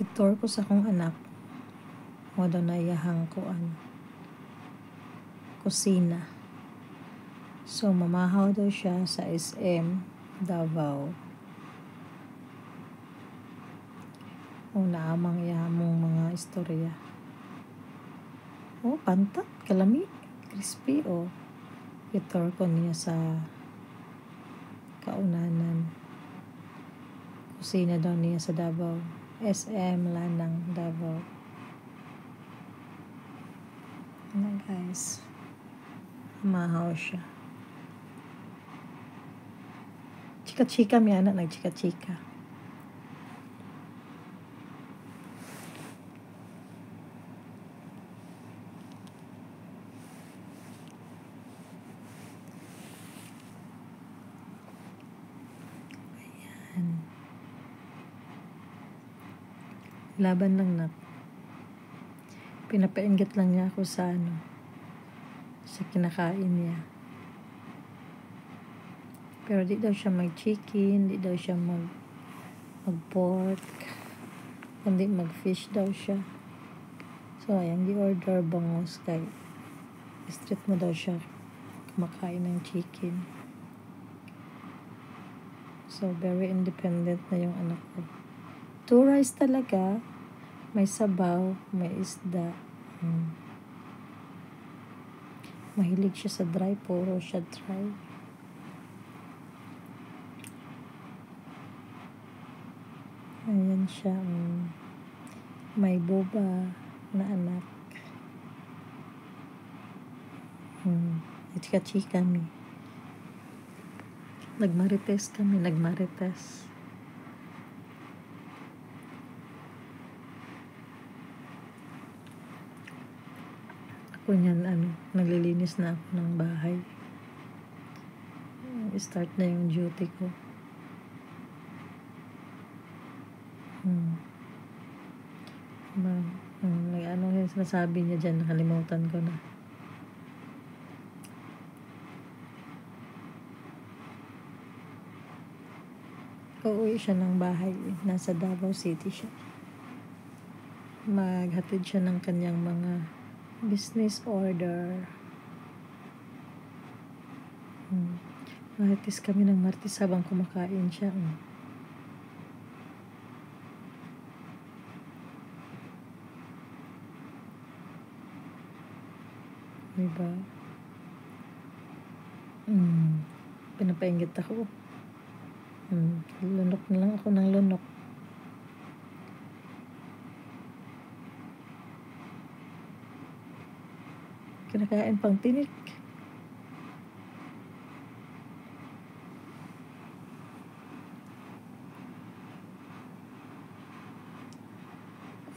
Gitor ko sa akong anak. Mo daw na iyahang kuan. Kusina. So, mamahaw daw siya sa SM Davao. O naamang ihamong mga istorya. Oh, pantat, kalami, crispy, oh. Gitor ko niya sa kaunanan. Kusina daw niya sa Davao. SM Lanang, Davao. Ano guys, mahaw siya. Chika-chika, may anak nagchika-chika. Ayan. Laban lang na. Pinapainggit lang niya ako sa sa kinakain niya. Pero di daw siya mag-chicken, di daw siya mag-pork, kundi mag-fish daw siya. So, ayan, di-order bangos kay street mo daw siya kumakain ng chicken. So, very independent na yung anak ko. 2 rice talaga, may sabaw, may isda. Mahilig siya sa dry, puro siya dry. Ayan siya, may boba na anak. Chika-chika kami. Nagmarites. Ako niyan, naglilinis na ako ng bahay. Start na yung duty ko. Ano yung sinasabi niya dyan, nakalimutan ko na. Uuwi siya ng bahay, nasa Davao City siya. Maghatid siya ng kanyang mga business order. Martis kami ng Martis habang kumakain siya. Diba? Pinapainggit ako. Lunok na lang ako ng lunok. Kinakain pang tinik.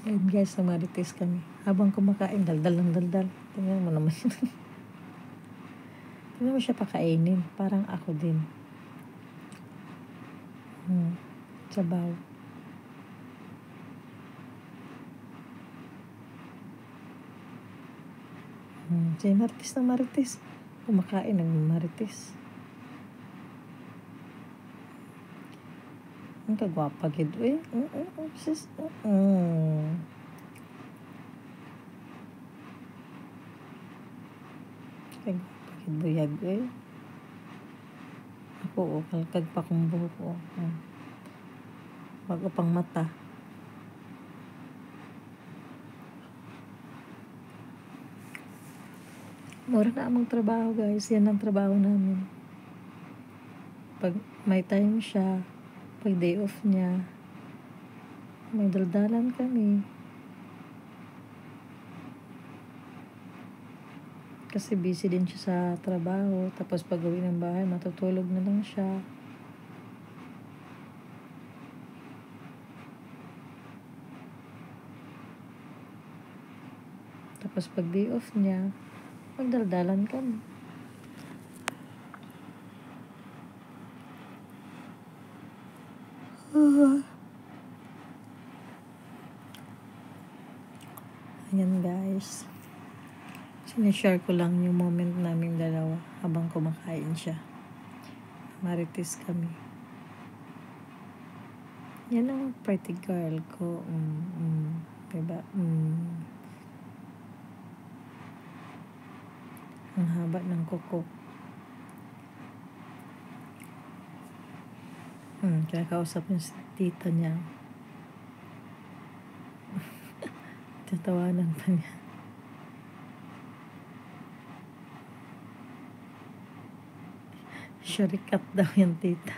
Ayan guys, namarites kami. Habang kumakain, daldal ng daldal. Tingnan mo naman. Tingnan mo siya pakainin. Parang ako din. Sabaw. Si Marites na Marites. Kumakain ng Marites. Ang kagwapa gid eh. Sis. Kagwapa gid buyag eh. Ako kalkag pa kong buhok ko. Bago pang mata. Mura na amang trabaho guys. Yan ang trabaho namin. Pag may time siya, pag day off niya, may daldalan kami. Kasi busy din siya sa trabaho. Tapos pag uwi ng bahay, matutulog na lang siya. Tapos pag day off niya, magdaldalan kami. Ayan guys. Sinishare ko lang yung moment naming dalawa habang kumakain siya. Marites kami. Yan ang pretty girl ko. Diba? Ang haba ng kuko. Kinakausap yung tita niya. Tatawanan pa niya. Shurikat daw yung tita.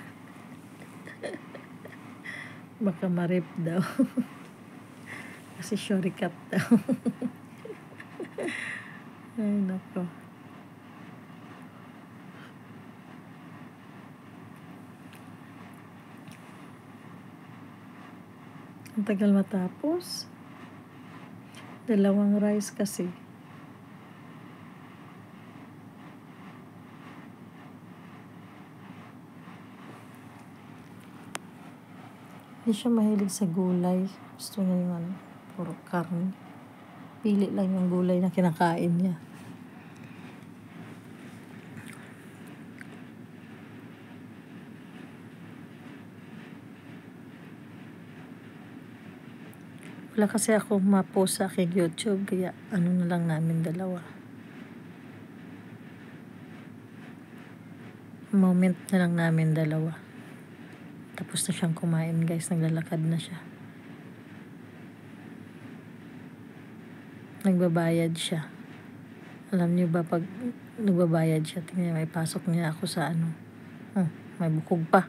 Baka ma-rip daw. Kasi shurikat daw. Ay, nako. Ang tagal matapos. 2 rice kasi. Hindi siya mahilig sa gulay. Gusto niya yung puro karne. Pili lang yung gulay na kinakain niya. Wala kasi ako ma-post sa aking YouTube, kaya na lang namin dalawa. Moment na lang namin dalawa. Tapos na siyang kumain, guys. Naglalakad na siya. Nagbabayad siya. Alam niyo ba, pag nagbabayad siya, tingnan, may pasok niya ako sa may bukog pa.